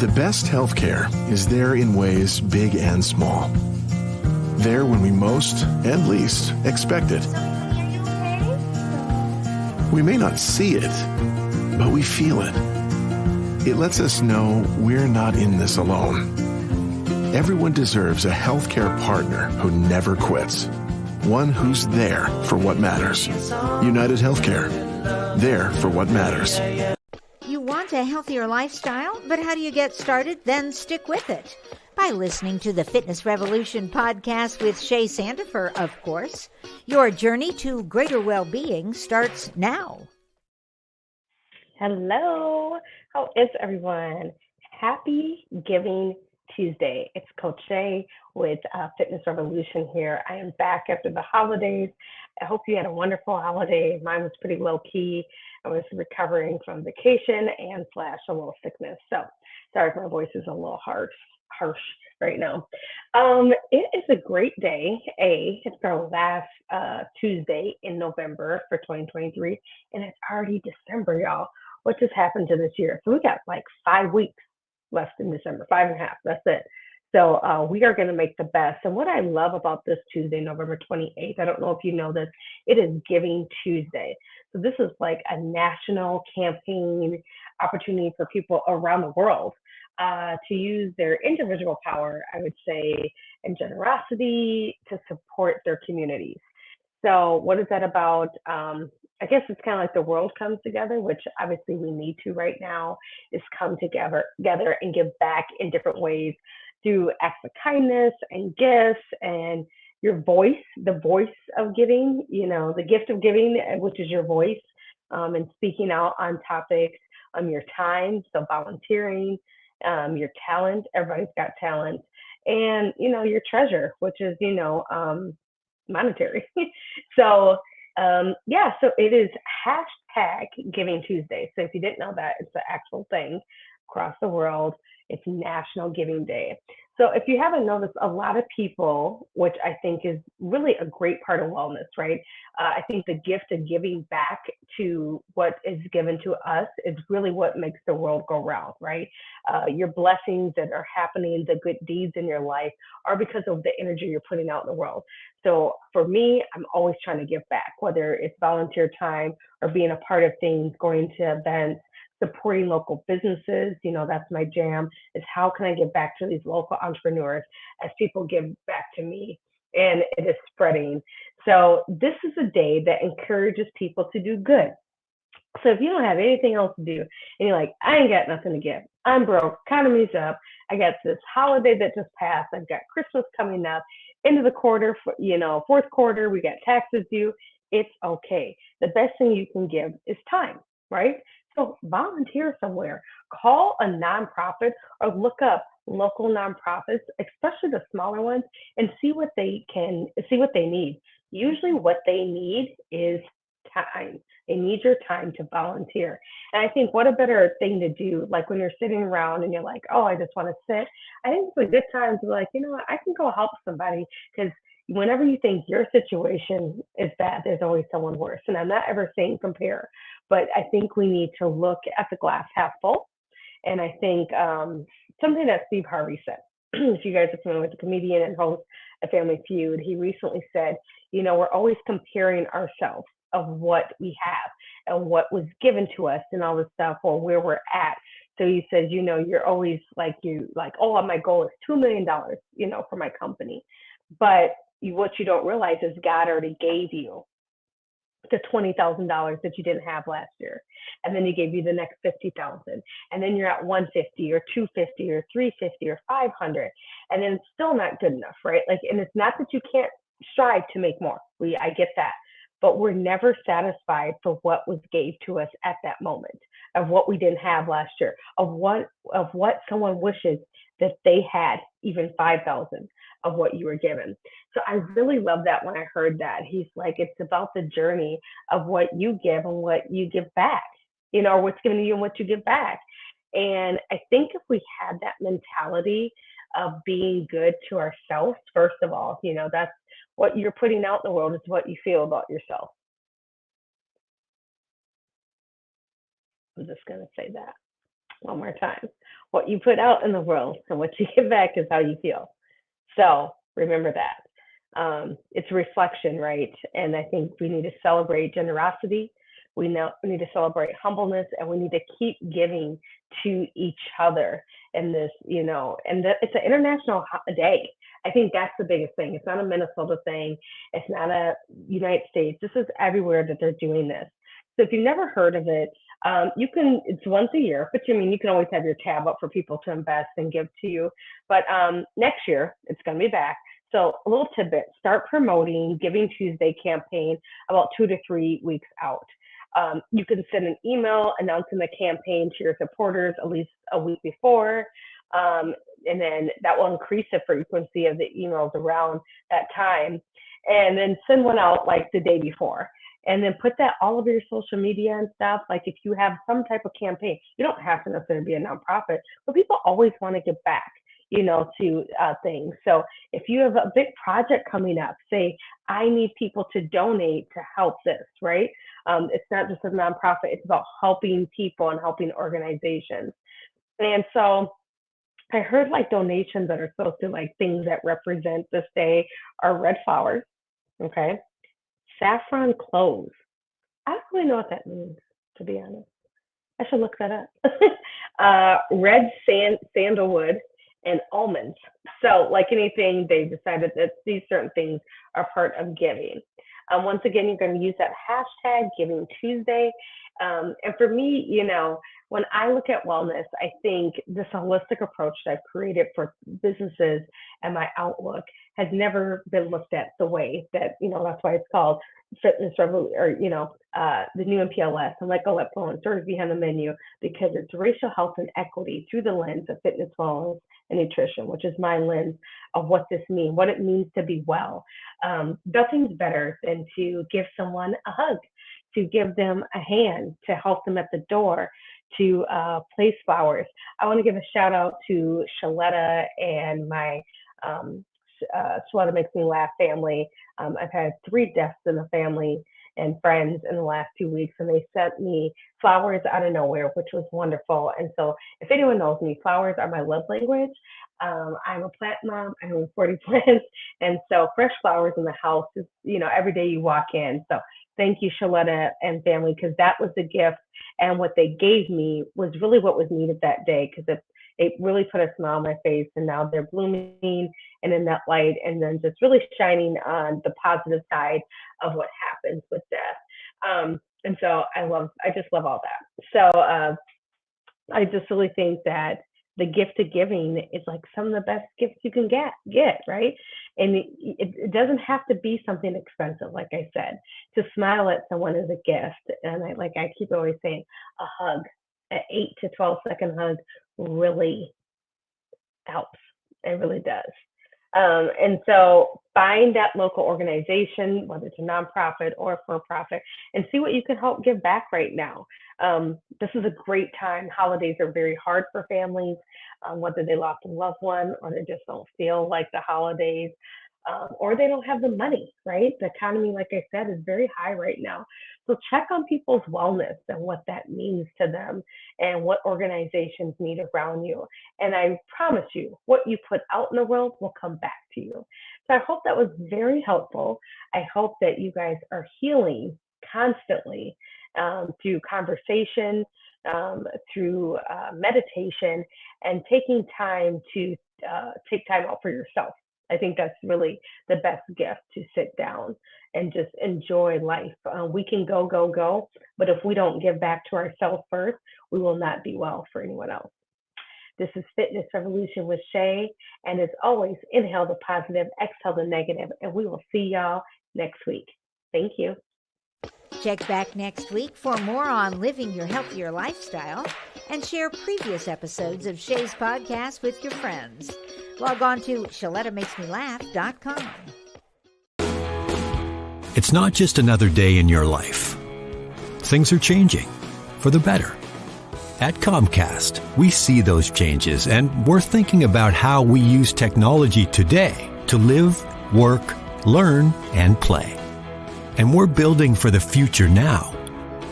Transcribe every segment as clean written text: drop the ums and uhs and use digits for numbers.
The best healthcare is there in ways big and small. There when we most and least expect it. We may not see it, but we feel it. It lets us know we're not in this alone. Everyone deserves a healthcare partner who never quits. One who's there for what matters. United Healthcare. There for what matters. You want a healthier lifestyle, but how do you get started? Then stick with it. By listening to the Fitness Revolution podcast with Shay Sandifer, of course. Your journey to greater well-being starts now. Hello. How is everyone? Happy Giving Tuesday. It's Coach Shay with Fitness Revolution here. I am back after the holidays. I hope you had a wonderful holiday. Mine was pretty low-key. I was recovering from vacation and / a little sickness. So sorry if my voice is a little harsh right now. It is a great day. It's our last Tuesday in November for 2023, and it's already December, y'all. What just happened to this year? So we got like 5 weeks left in December, 5.5. That's it. So we are going to make the best. And what I love about this Tuesday, November 28th, I don't know if you know this, it is Giving Tuesday. So this is like a national campaign opportunity for people around the world to use their individual power, I would say, and generosity to support their communities. So what is that about? I guess it's kind of like the world comes together, which obviously we need to right now, is come together and give back in different ways through acts of kindness and gifts and your voice, the voice of giving, the gift of giving, which is your voice, and speaking out on topics, your time, so volunteering, your talent, everybody's got talent, and, your treasure, which is, monetary. So it is hashtag Giving Tuesday. So if you didn't know that, it's the actual thing across the world. It's National Giving Day. So if you haven't noticed, a lot of people, which I think is really a great part of wellness, right? I think the gift of giving back to what is given to us is really what makes the world go round, right? Your blessings that are happening, the good deeds in your life are because of the energy you're putting out in the world. So for me, I'm always trying to give back, whether it's volunteer time or being a part of things, going to events, supporting local businesses. That's my jam, is how can I give back to these local entrepreneurs as people give back to me, and it is spreading. So this is a day that encourages people to do good. So if you don't have anything else to do and you're like, I ain't got nothing to give, I'm broke, economy's up, I got this holiday that just passed, I've got Christmas coming up, end of the quarter, fourth quarter, we got taxes due, it's okay. The best thing you can give is time, right? So volunteer somewhere, call a nonprofit or look up local nonprofits, especially the smaller ones, and see what they need. Usually what they need is time. They need your time to volunteer. And I think what a better thing to do, like when you're sitting around and you're like, oh, I just want to sit. I think it's a good time to be like, what, I can go help somebody, because whenever you think your situation is bad, there's always someone worse. And I'm not ever saying compare, but I think we need to look at the glass half full. And I think something that Steve Harvey said, if you guys are familiar with the comedian and host of Family Feud, he recently said, we're always comparing ourselves of what we have and what was given to us and all this stuff, or where we're at. So he says, you're always oh, my goal is $2 million, for my company. But what you don't realize is God already gave you the $20,000 that you didn't have last year. And then he gave you the next 50,000. And then you're at 150 or 250 or 350 or 500. And then it's still not good enough, right? And it's not that you can't strive to make more. I get that. But we're never satisfied for what was gave to us at that moment, of what we didn't have last year, of what someone wishes that they had, even 5,000 of what you were given. So I really love that when I heard that. He's like, it's about the journey of what you give and what you give back, or what's given to you and what you give back. And I think if we had that mentality of being good to ourselves, first of all, that's what you're putting out in the world is what you feel about yourself. I'm just going to say that. one more time. What you put out in the world and what you get back is how you feel. So remember that. It's a reflection, right? And I think we need to celebrate generosity. We need to celebrate humbleness, and we need to keep giving to each other. And this, and it's an international day. I think that's the biggest thing. It's not a Minnesota thing. It's not a United States. This is everywhere that they're doing this. So if you've never heard of it, it's once a year, but you can always have your tab up for people to invest and give to you. But next year, it's going to be back. So a little tidbit, start promoting Giving Tuesday campaign about 2 to 3 weeks out. You can send an email announcing the campaign to your supporters at least a week before. And then that will increase the frequency of the emails around that time. And then send one out like the day before. And then put that all over your social media and stuff. Like if you have some type of campaign, you don't have to necessarily be a nonprofit, but people always want to give back, to things. So if you have a big project coming up, say, I need people to donate to help this, right? It's not just a nonprofit, it's about helping people and helping organizations. And so I heard like donations that are supposed to like things that represent this day are red flowers, okay? Saffron cloves. I don't really know what that means, to be honest. I should look that up. Red sandalwood and almonds. So like anything, they decided that these certain things are part of giving. Once again, you're going to use that hashtag Giving Tuesday. And for me, when I look at wellness, I think this holistic approach that I've created for businesses and my outlook has never been looked at the way that, that's why it's called Fitness Revolution, or, the new MPLS, and Let Go, Let Go, and sort of behind the menu, because it's racial health and equity through the lens of fitness, wellness, and nutrition, which is my lens of what this means, what it means to be well. Nothing's better than to give someone a hug, to give them a hand, to help them at the door, to place flowers. I want to give a shout out to Shaletta and my Shaletta Makes Me Laugh family. I've had 3 deaths in the family and friends in the last 2 weeks, and they sent me flowers out of nowhere, which was wonderful. And so if anyone knows me, flowers are my love language. I'm a plant mom. I have 40 plants. And so fresh flowers in the house is, every day you walk in. So thank you, Shaletta and family, because that was the gift. And what they gave me was really what was needed that day, because it really put a smile on my face. And now they're blooming and in that light, and then just really shining on the positive side of what happens with death. And so I just love all that. So I just really think that the gift of giving is like some of the best gifts you can get, right? And it doesn't have to be something expensive, like I said. To smile at someone is a gift. And I keep always saying, a hug, an 8 to 12 second hug really helps. It really does. And so find that local organization, whether it's a nonprofit or a for-profit, and see what you can help give back right now. This is a great time. Holidays are very hard for families, whether they lost a loved one or they just don't feel like the holidays, or they don't have the money, right? The economy, like I said, is very high right now. So check on people's wellness and what that means to them and what organizations need around you. And I promise you, what you put out in the world will come back to you. So I hope that was very helpful. I hope that you guys are healing constantly through conversation, through meditation, and taking time to take time out for yourself. I think that's really the best gift, to sit down and just enjoy life. We can go, but if we don't give back to ourselves first, we will not be well for anyone else. This is Fitness Revolution with Shay, and as always, inhale the positive, exhale the negative, and we will see y'all next week. Thank you. Check back next week for more on living your healthier lifestyle, and share previous episodes of Shay's podcast with your friends. Log on to ShalettaMakesMeLaugh.com. It's not just another day in your life. Things are changing for the better. At Comcast, we see those changes, and we're thinking about how we use technology today to live, work, learn, and play. And we're building for the future now,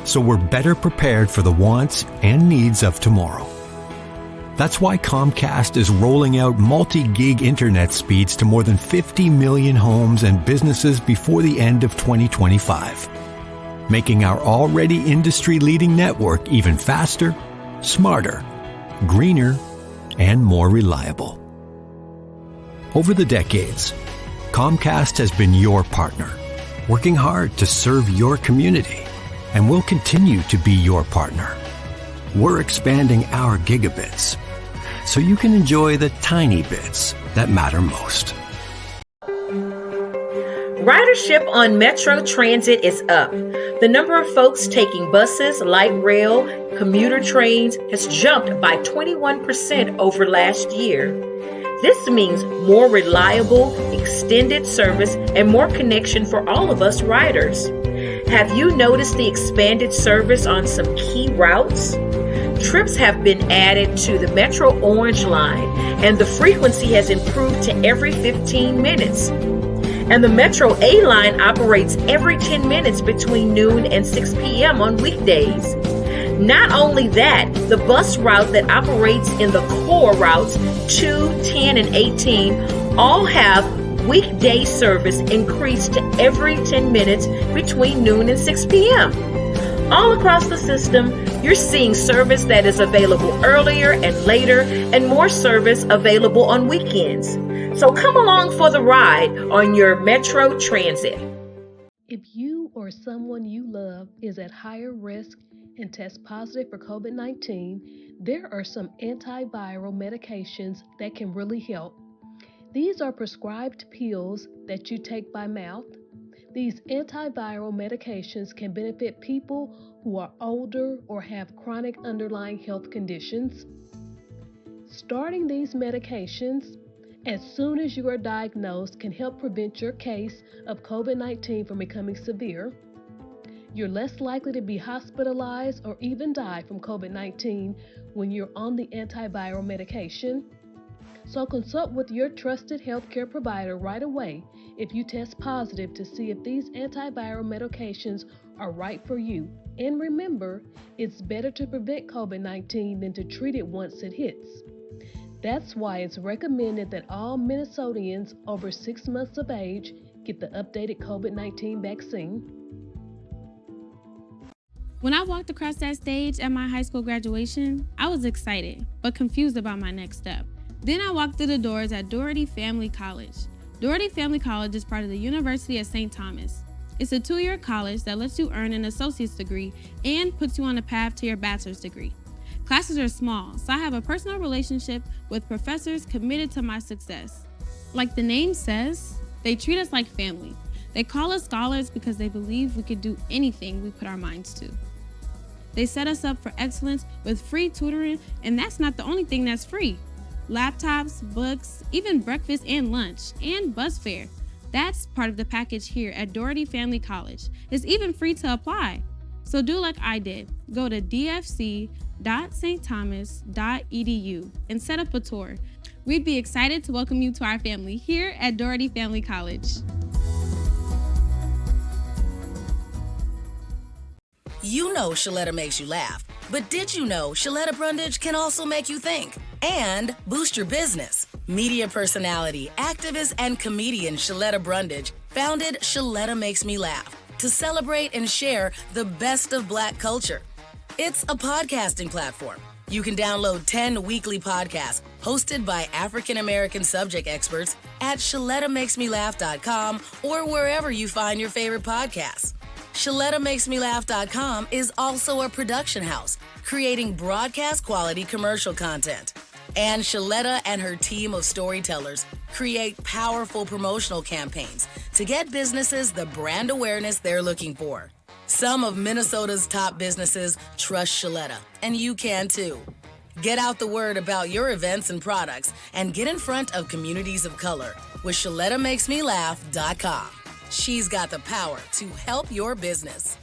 so we're better prepared for the wants and needs of tomorrow. That's why Comcast is rolling out multi-gig internet speeds to more than 50 million homes and businesses before the end of 2025, making our already industry-leading network even faster, smarter, greener, and more reliable. Over the decades, Comcast has been your partner, working hard to serve your community, and will continue to be your partner. We're expanding our gigabits so you can enjoy the tiny bits that matter most. Ridership on Metro Transit is up. The number of folks taking buses, light rail, commuter trains has jumped by 21% over last year. This means more reliable, extended service and more connection for all of us riders. Have you noticed the expanded service on some key routes? Trips have been added to the Metro Orange line, and the frequency has improved to every 15 minutes. And the Metro A line operates every 10 minutes between noon and 6 p.m. on weekdays. Not only that, the bus route that operates in the core routes 2, 10, and 18 all have weekday service increased to every 10 minutes between noon and 6 p.m. All across the system, you're seeing service that is available earlier and later, and more service available on weekends. So come along for the ride on your Metro Transit. If you or someone you love is at higher risk and tests positive for COVID-19, there are some antiviral medications that can really help. These are prescribed pills that you take by mouth. These antiviral medications can benefit people who are older or have chronic underlying health conditions. Starting these medications as soon as you are diagnosed can help prevent your case of COVID-19 from becoming severe. You're less likely to be hospitalized or even die from COVID-19 when you're on the antiviral medication. So consult with your trusted healthcare provider right away if you test positive to see if these antiviral medications are right for you. And remember, it's better to prevent COVID-19 than to treat it once it hits. That's why it's recommended that all Minnesotans over 6 months of age get the updated COVID-19 vaccine. When I walked across that stage at my high school graduation, I was excited, but confused about my next step. Then I walked through the doors at Doherty Family College. Doherty Family College is part of the University of St. Thomas. It's a 2-year college that lets you earn an associate's degree and puts you on a path to your bachelor's degree. Classes are small, so I have a personal relationship with professors committed to my success. Like the name says, they treat us like family. They call us scholars because they believe we could do anything we put our minds to. They set us up for excellence with free tutoring, and that's not the only thing that's free. Laptops, books, even breakfast and lunch, and bus fare. That's part of the package here at Doherty Family College. It's even free to apply. So do like I did. Go to dfc.stthomas.edu and set up a tour. We'd be excited to welcome you to our family here at Doherty Family College. You know Shaletta makes you laugh, but did you know Shaletta Brundage can also make you think and boost your business? Media personality, activist, and comedian Shaletta Brundage founded Shaletta Makes Me Laugh to celebrate and share the best of Black culture. It's a podcasting platform. You can download 10 weekly podcasts hosted by African-American subject experts at ShalettaMakesMeLaugh.com or wherever you find your favorite podcasts. ShalettaMakesMeLaugh.com is also a production house, creating broadcast-quality commercial content. And Shaletta and her team of storytellers create powerful promotional campaigns to get businesses the brand awareness they're looking for. Some of Minnesota's top businesses trust Shaletta, and you can too. Get out the word about your events and products and get in front of communities of color with ShalettaMakesMeLaugh.com. She's got the power to help your business.